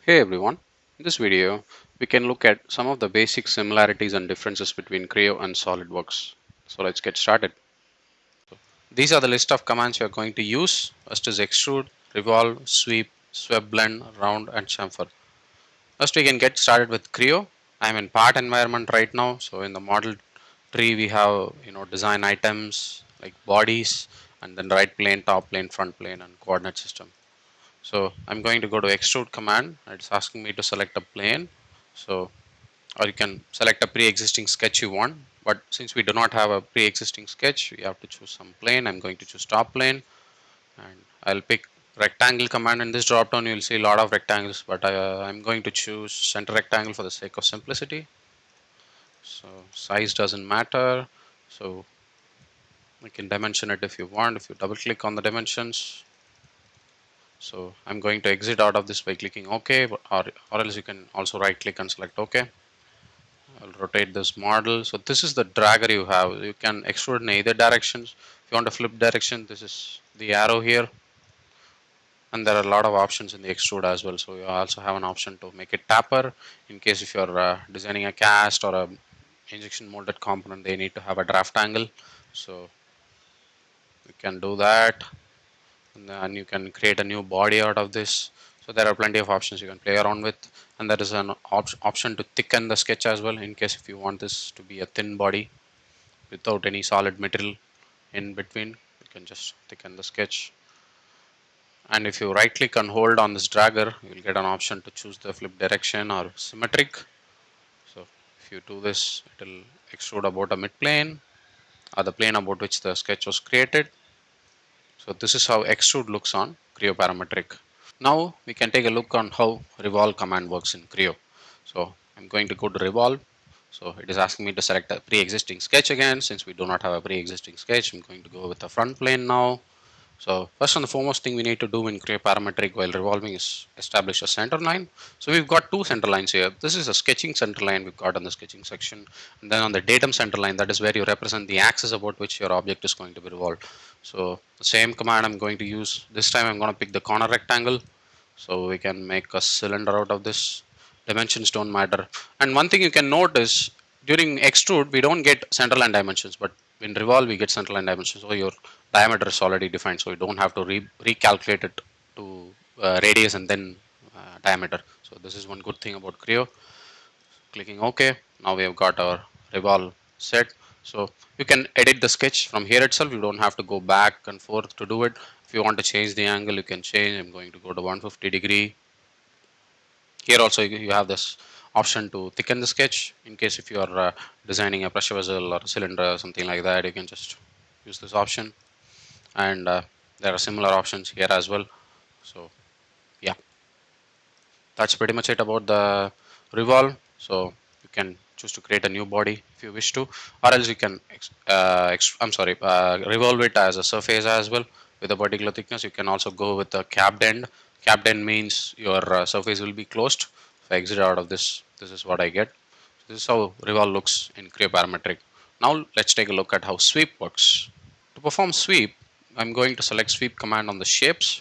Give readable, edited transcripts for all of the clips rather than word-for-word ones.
Hey everyone, in this video we can look at some of the basic similarities and differences between Creo and SolidWorks. So let's get started. These are the list of commands we are going to use. First is extrude, revolve, sweep, swept blend, round and chamfer. First we can get started with Creo. I'm in part environment right now. So in the model tree we have design items like bodies and then right plane, top plane, front plane and coordinate system. So I'm going to go to extrude command. It's asking me to select a plane. So, or you can select a pre-existing sketch you want. But since we do not have a pre-existing sketch, we have to choose some plane. I'm going to choose top plane, and I'll pick rectangle command. In this drop down, you'll see a lot of rectangles, but I'm going to choose center rectangle for the sake of simplicity. So size doesn't matter. So we can dimension it if you want. If you double click on the dimensions, so I'm going to exit out of this by clicking OK, or else you can also right click and select OK. I'll rotate this model. So this is the dragger you have. You can extrude in either directions. If you want to flip direction, this is the arrow here. And there are a lot of options in the extrude as well. So you also have an option to make it taper in case if you're designing a cast or a injection molded component, they need to have a draft angle. So you can do that. And then you can create a new body out of this. So there are plenty of options you can play around with, and there is an option to thicken the sketch as well in case if you want this to be a thin body without any solid material in between. You can just thicken the sketch, and if you right click and hold on this dragger, you will get an option to choose the flip direction or symmetric. So if you do this, it will extrude about a mid plane or the plane about which the sketch was created. So this is how extrude looks on Creo parametric. Now we can take a look on how revolve command works in Creo. So I'm going to go to revolve. So it is asking me to select a pre-existing sketch again. Since we do not have a pre-existing sketch, I'm going to go with the front plane now. So first and the foremost thing we need to do in Creo parametric while revolving is establish a center line. So we've got two center lines here. This is a sketching center line we've got on the sketching section. And then on the datum center line, that is where you represent the axis about which your object is going to be revolved. So the same command I'm going to use. This time I'm going to pick the corner rectangle. So we can make a cylinder out of this. Dimensions don't matter. And one thing you can note is during extrude, we don't get center line dimensions, but in revolve, we get center line dimensions. So your diameter is already defined, so you don't have to recalculate it to radius and then diameter. So this is one good thing about Creo. Clicking OK. Now we have got our revolve set. So you can edit the sketch from here itself. You don't have to go back and forth to do it. If you want to change the angle, you can change. I'm going to go to 150 degree. Here also you have this option to thicken the sketch in case if you are designing a pressure vessel or a cylinder or something like that. You can just use this option, and there are similar options here as well. So yeah, that's pretty much it about the revolve. So you can choose to create a new body if you wish to, or else you can revolve it as a surface as well with a particular thickness. You can also go with a capped end. Capped end means your surface will be closed. If I exit out of this, this is what I get. This is how revolve looks in Creo parametric. Now let's take a look at how sweep works. To perform sweep, I'm going to select sweep command on the shapes.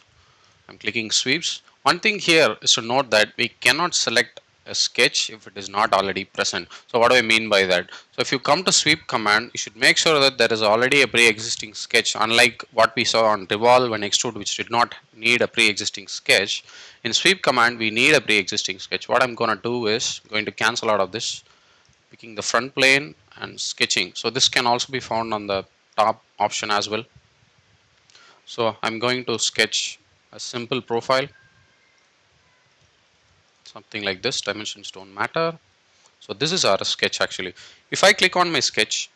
I'm clicking sweeps. One thing here is to note that we cannot select a sketch if it is not already present. So what do I mean by that? So if you come to sweep command, you should make sure that there is already a pre-existing sketch, unlike what we saw on revolve and extrude, which did not need a pre-existing sketch. In sweep command, we need a pre-existing sketch. What I'm going to do is going to cancel out of this, picking the front plane and sketching. So this can also be found on the top option as well. So I'm going to sketch a simple profile, something like this. Dimensions don't matter. So this is our sketch actually. If I click on my sketch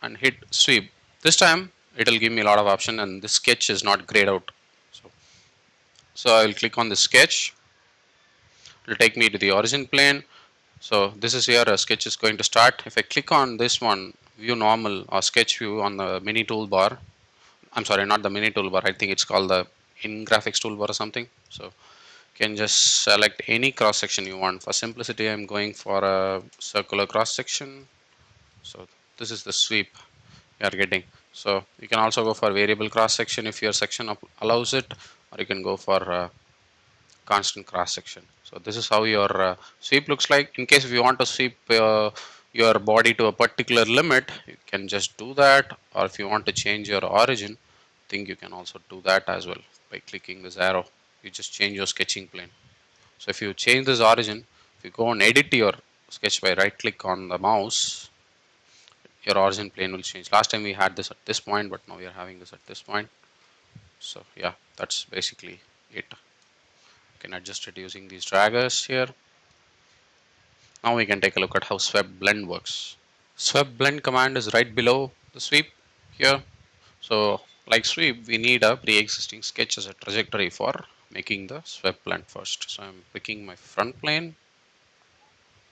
and hit sweep, this time it will give me a lot of option, and this sketch is not grayed out. So I will click on the sketch. It will take me to the origin plane. So this is here a sketch is going to start. If I click on this one, view normal or sketch view on the mini toolbar, I'm sorry, not the mini toolbar. I think it's called the in graphics toolbar or something. So you can just select any cross section you want. For simplicity, I'm going for a circular cross section. So this is the sweep you are getting. So you can also go for variable cross section if your section allows it, or you can go for constant cross section. So this is how your sweep looks like. In case if you want to sweep your body to a particular limit, you can just do that, or if you want to change your origin, I think you can also do that as well by clicking this arrow. You just change your sketching plane. So if you change this origin, if you go and edit your sketch by right click on the mouse, your origin plane will change. Last time we had this at this point, but now we are having this at this point. So yeah, that's basically it. You can adjust it using these draggers here. Now we can take a look at how swept blend works. Swept blend command is right below the sweep here. So like sweep, we need a pre-existing sketch as a trajectory for making the swept blend first. So I'm picking my front plane,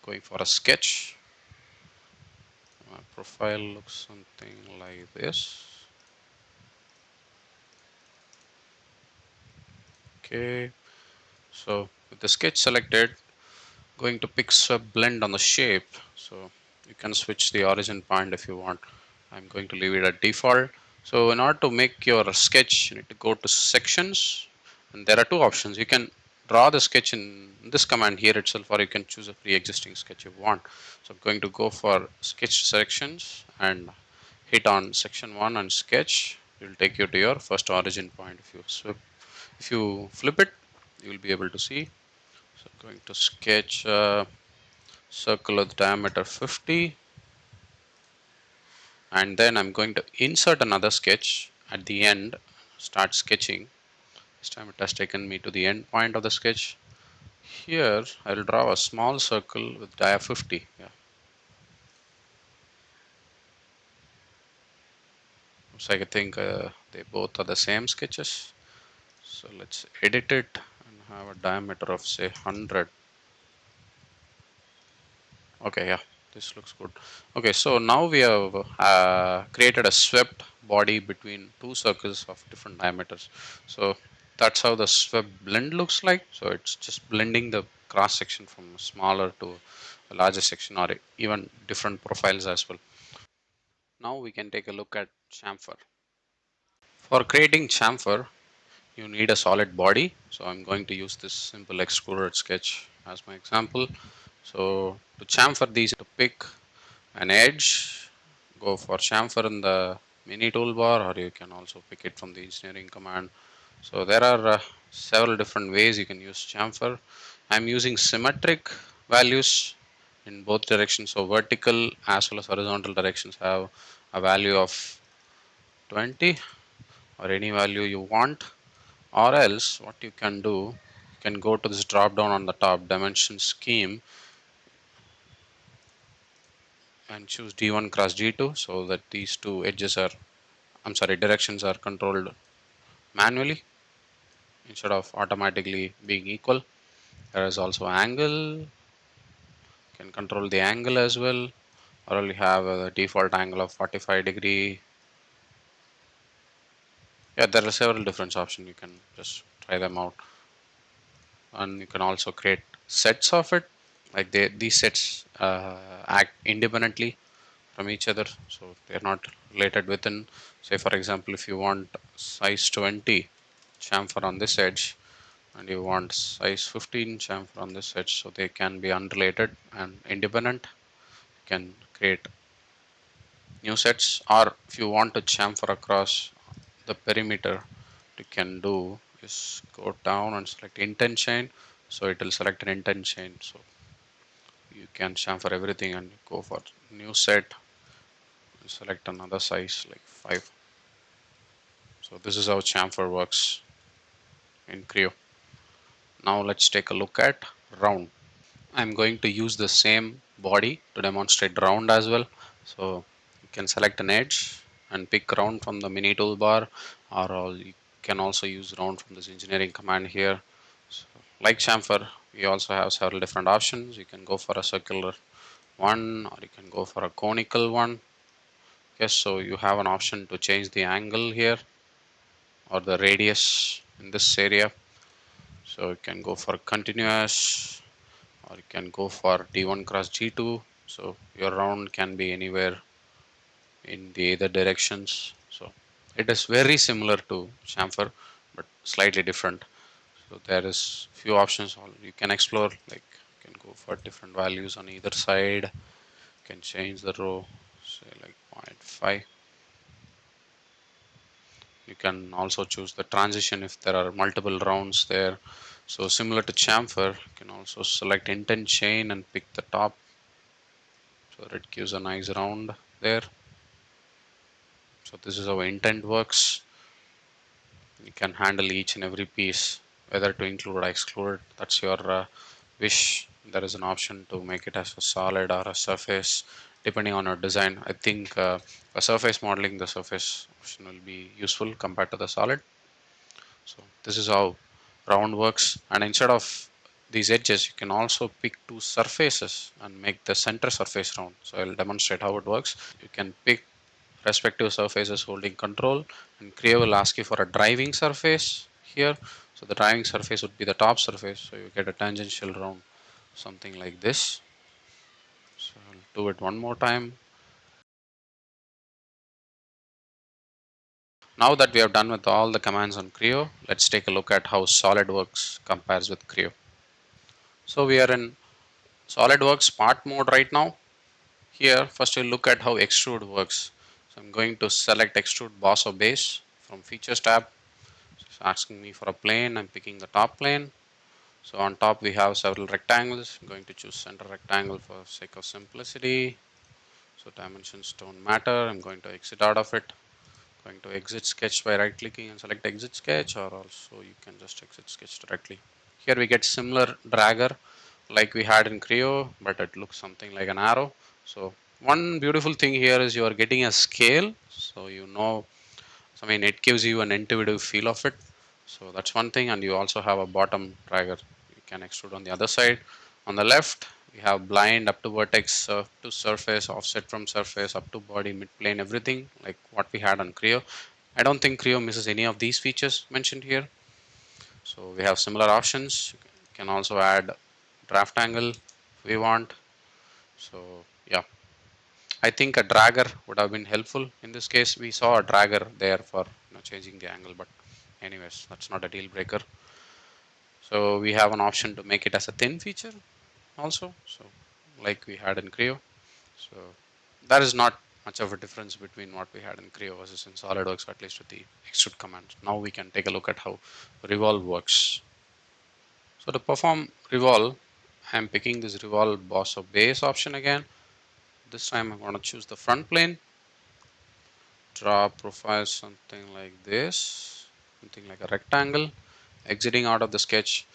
going for a sketch. My profile looks something like this. Okay, so with the sketch selected, going to pick swept blend on the shape. So you can switch the origin point if you want. I'm going to leave it at default. So in order to make your sketch, you need to go to sections, and there are two options. You can draw the sketch in this command here itself, or you can choose a pre-existing sketch you want. So I'm going to go for sketch sections and hit on section 1 and sketch. It will take you to your first origin point. If you flip it, you will be able to see. So I'm going to sketch a circle with diameter 50, and then I'm going to insert another sketch at the end, start sketching. This time it has taken me to the end point of the sketch. Here I will draw a small circle with dia 50. Yeah. Looks like I think they both are the same sketches. So let's edit it and have a diameter of say 100. Okay, yeah, this looks good. Okay, so now we have created a swept body between two circles of different diameters. So that's how the swept blend looks like. So it's just blending the cross section from smaller to a larger section, or even different profiles as well. Now we can take a look at chamfer. For creating chamfer, you need a solid body. So I'm going to use this simple extruded sketch as my example. So to chamfer these, to pick an edge, go for chamfer in the mini toolbar, or you can also pick it from the engineering command. So there are several different ways you can use chamfer. I'm using symmetric values in both directions. So vertical as well as horizontal directions have a value of 20 or any value you want, or else what you can do, you can go to this drop down on the top dimension scheme and choose D1 cross D2, so that these two edges are, I'm sorry, directions are controlled manually instead of automatically being equal. There is also angle, you can control the angle as well, or only have a default angle of 45-degree. Yeah, there are several different options, you can just try them out. And you can also create sets of it, like these sets act independently from each other, so they're not related within. Say for example, if you want size 20 chamfer on this edge and you want size 15 chamfer on this edge, so they can be unrelated and independent. You can create new sets, or if you want to chamfer across the perimeter, you can do is go down and select intent chain, so it will select an intent chain. So you can chamfer everything and go for new set, select another size like 5. So this is how chamfer works in Creo. Now let's take a look at round. I'm going to use the same body to demonstrate round as well. So you can select an edge and pick round from the mini toolbar, or you can also use round from this engineering command here. So like chamfer, we also have several different options. You can go for a circular one, or you can go for a conical one. Yes, so you have an option to change the angle here or the radius in this area. So you can go for continuous, or you can go for D1 cross D2. So your round can be anywhere in the either directions. So it is very similar to chamfer, but slightly different. So there is few options you can explore, like you can go for different values on either side. You can change the row, say like 0.5. You can also choose the transition if there are multiple rounds there. So similar to chamfer, you can also select intent chain and pick the top, so that it gives a nice round there. So this is how intent works. You can handle each and every piece, whether to include or exclude. That's your wish. There is an option to make it as a solid or a surface, depending on your design. I think a surface modeling, the surface option will be useful compared to the solid. So this is how round works, and instead of these edges you can also pick two surfaces and make the center surface round. So I'll demonstrate how it works. You can pick respective surfaces holding control, and Creo will ask you for a driving surface here. So the driving surface would be the top surface, so you get a tangential round, something like this. So I'll do it one more time. Now that we have done with all the commands on Creo, let's take a look at how SolidWorks compares with Creo. So we are in SolidWorks part mode right now. Here, first we'll look at how Extrude works. So I'm going to select Extrude Boss or Base from Features tab. So it's asking me for a plane. I'm picking the top plane. So on top we have several rectangles. I'm going to choose center rectangle for sake of simplicity. So dimensions don't matter. I'm going to exit out of it. Going to exit sketch by right clicking and select exit sketch, or also you can just exit sketch directly. Here we get similar dragger like we had in Creo, but it looks something like an arrow. So one beautiful thing here is you are getting a scale, so you know, I mean, it gives you an intuitive feel of it. So that's one thing, and you also have a bottom dragger. You can extrude on the other side. On the left, we have blind up to vertex, to surface, offset from surface, up to body, mid plane, everything like what we had on Creo. I don't think Creo misses any of these features mentioned here. So we have similar options. You can also add draft angle if we want. So yeah, I think a dragger would have been helpful. In this case, we saw a dragger there for changing the angle, but anyways, that's not a deal breaker. So we have an option to make it as a thin feature also. So like we had in Creo. So that is not much of a difference between what we had in Creo versus in SolidWorks, at least with the extrude command. Now we can take a look at how Revolve works. So to perform Revolve, I'm picking this Revolve Boss or Base option again. This time I'm going to choose the front plane, draw profile something like this, something like a rectangle, exiting out of the sketch.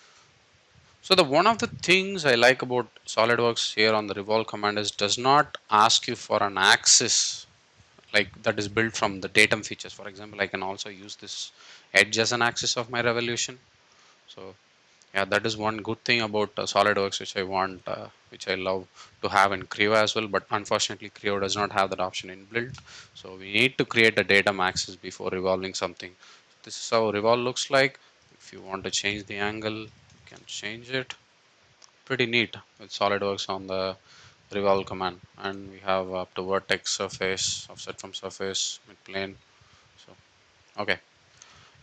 So the one of the things I like about SolidWorks here on the Revolve command is does not ask you for an axis like that is built from the datum features. For example, I can also use this edge as an axis of my revolution. So yeah, that is one good thing about SolidWorks, which I want, which I love to have in Creo as well. But unfortunately, Creo does not have that option inbuilt. So we need to create a datum axis before revolving something. This is how revolve looks like. If you want to change the angle, you can change it. Pretty neat with SolidWorks on the revolve command. And we have up to vertex, surface, offset from surface, mid plane. So okay,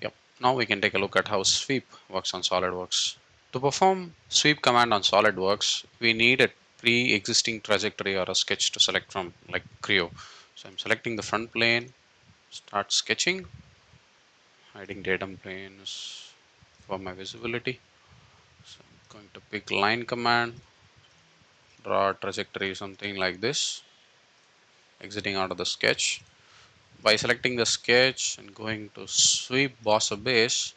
yep. Now we can take a look at how sweep works on SolidWorks. To perform sweep command on SolidWorks, we need a pre-existing trajectory or a sketch to select from, like Creo. So I'm selecting the front plane, start sketching, hiding datum planes for my visibility. So I'm going to pick line command, draw a trajectory something like this, exiting out of the sketch. By selecting the sketch and going to sweep boss or base,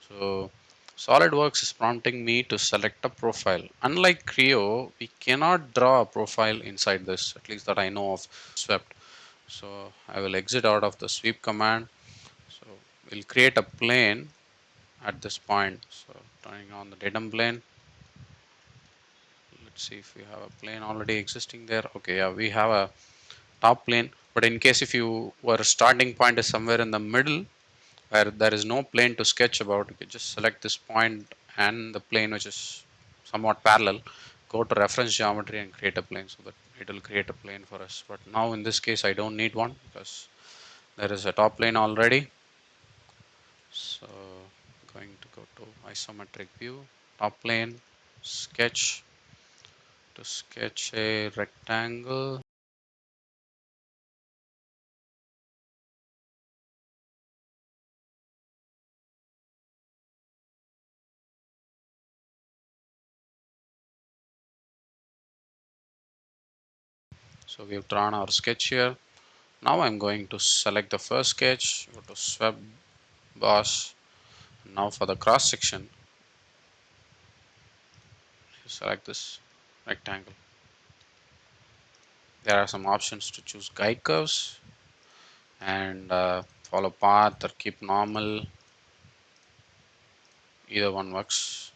so SolidWorks is prompting me to select a profile. Unlike Creo, we cannot draw a profile inside this, at least that I know of swept. So I will exit out of the sweep command. So we'll create a plane at this point. So turning on the datum plane. Let's see if we have a plane already existing there. Okay, yeah, we have a top plane. But in case if you were starting point is somewhere in the middle, where there is no plane to sketch about, you can just select this point and the plane which is somewhat parallel, go to reference geometry and create a plane, so that it will create a plane for us. But now in this case I don't need one because there is a top plane already. So going to go to isometric view, top plane, sketch, to sketch a rectangle. So we've drawn our sketch here. Now I'm going to select the first sketch, go to swept boss. Now for the cross section, select this rectangle. There are some options to choose guide curves and follow path or keep normal. Either one works.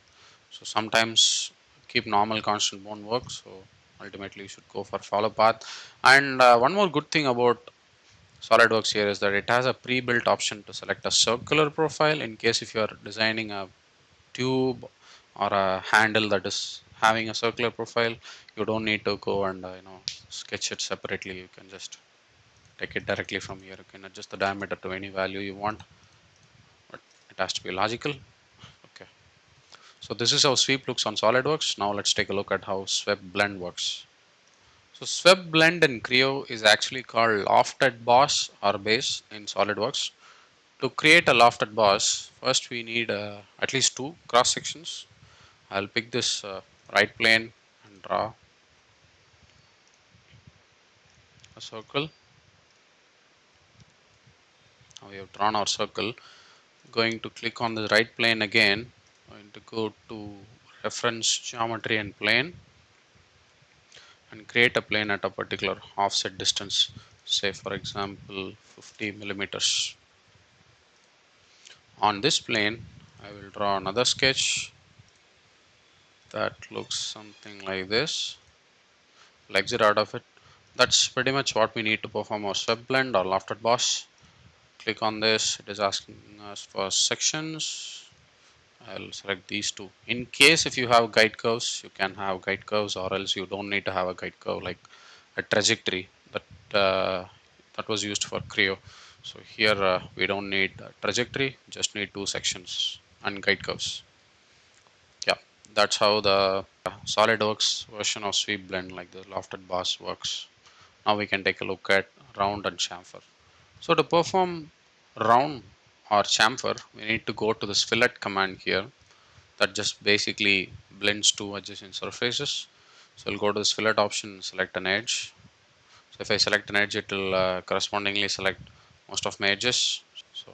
So sometimes keep normal constant won't work. So ultimately you should go for follow path. And one more good thing about SolidWorks here is that it has a pre-built option to select a circular profile in case if you are designing a tube or a handle that is having a circular profile. You don't need to go and sketch it separately. You can just take it directly from here. You can adjust the diameter to any value you want, but it has to be logical. Okay, so this is how sweep looks on SolidWorks. Now let's take a look at how swept blend works. So swept blend in Creo is actually called Lofted Boss or base in SolidWorks. To create a Lofted Boss, first we need at least two cross sections. I'll pick this right plane and draw a circle. Now we have drawn our circle. Going to click on the right plane again. Going to go to reference geometry and plane and create a plane at a particular offset distance. Say for example 50 millimeters. On this plane, I will draw another sketch that looks something like this. I'll exit out of it. That's pretty much what we need to perform our swept blend or lofted boss. Click on this. It is asking us for sections. I'll select these two. In case if you have guide curves, you can have guide curves, or else you don't need to have a guide curve like a trajectory that was used for Creo. So here we don't need a trajectory, just need two sections and guide curves. Yeah, that's how the SolidWorks version of Sweep Blend, like the Lofted Boss, works. Now we can take a look at round and chamfer. So to perform round or chamfer, we need to go to this fillet command here that just basically blends two adjacent surfaces. So I'll go to this fillet option, select an edge. So if I select an edge, it will correspondingly select most of my edges. So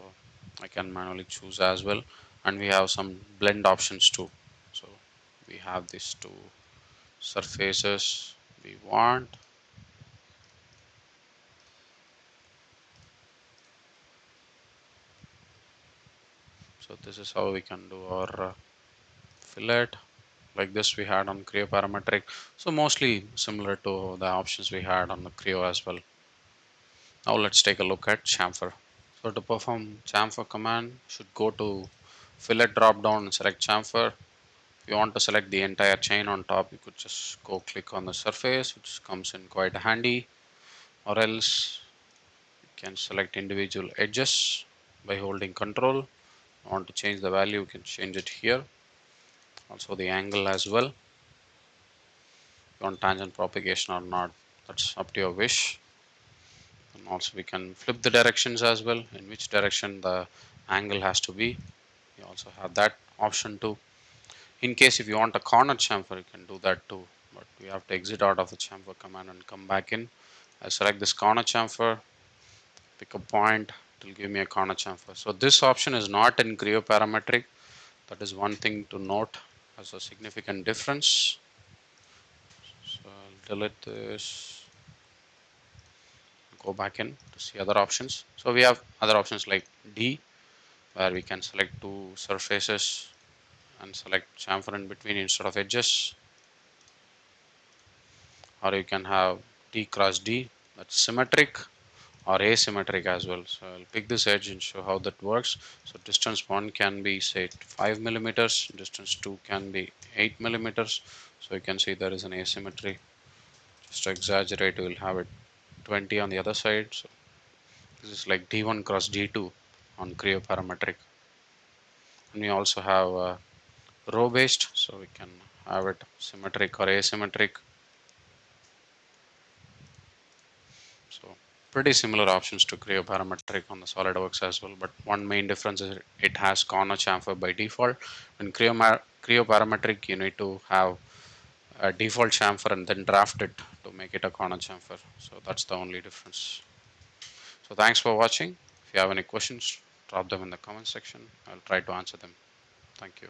I can manually choose as well. And we have some blend options too. So we have these two surfaces we want. So this is how we can do our fillet. Like this we had on Creo parametric. So mostly similar to the options we had on the Creo as well. Now let's take a look at chamfer. So to perform chamfer command, should go to fillet drop down and select chamfer. If you want to select the entire chain on top, you could just go click on the surface, which comes in quite handy, or else you can select individual edges by holding control. If you want to change the value, you can change it here. Also the angle as well. If you want tangent propagation or not, that's up to your wish. And also we can flip the directions as well, in which direction the angle has to be. You also have that option too. In case if you want a corner chamfer, you can do that too, but we have to exit out of the chamfer command and come back in. I select this corner chamfer, pick a point, it will give me a corner chamfer. So this option is not in Creo parametric. That is one thing to note as a significant difference. So I'll delete this, go back in to see other options. So we have other options like D, where we can select two surfaces and select chamfer in between instead of edges. Or you can have D cross D, that's symmetric or asymmetric as well. So I'll pick this edge and show how that works. So distance 1 can be say 5 millimeters, distance 2 can be 8 millimeters. So you can see there is an asymmetry. Just to exaggerate, we'll have it 20 on the other side. So this is like D1 cross D2 on Creo parametric. And we also have row based, so we can have it symmetric or asymmetric. So pretty similar options to Creo parametric on the SolidWorks as well, but one main difference is it has corner chamfer by default. In Creo parametric, you need to have a default chamfer and then draft it to make it a corner chamfer. So that's the only difference. So thanks for watching. If you have any questions, drop them in the comment section. I'll try to answer them. Thank you.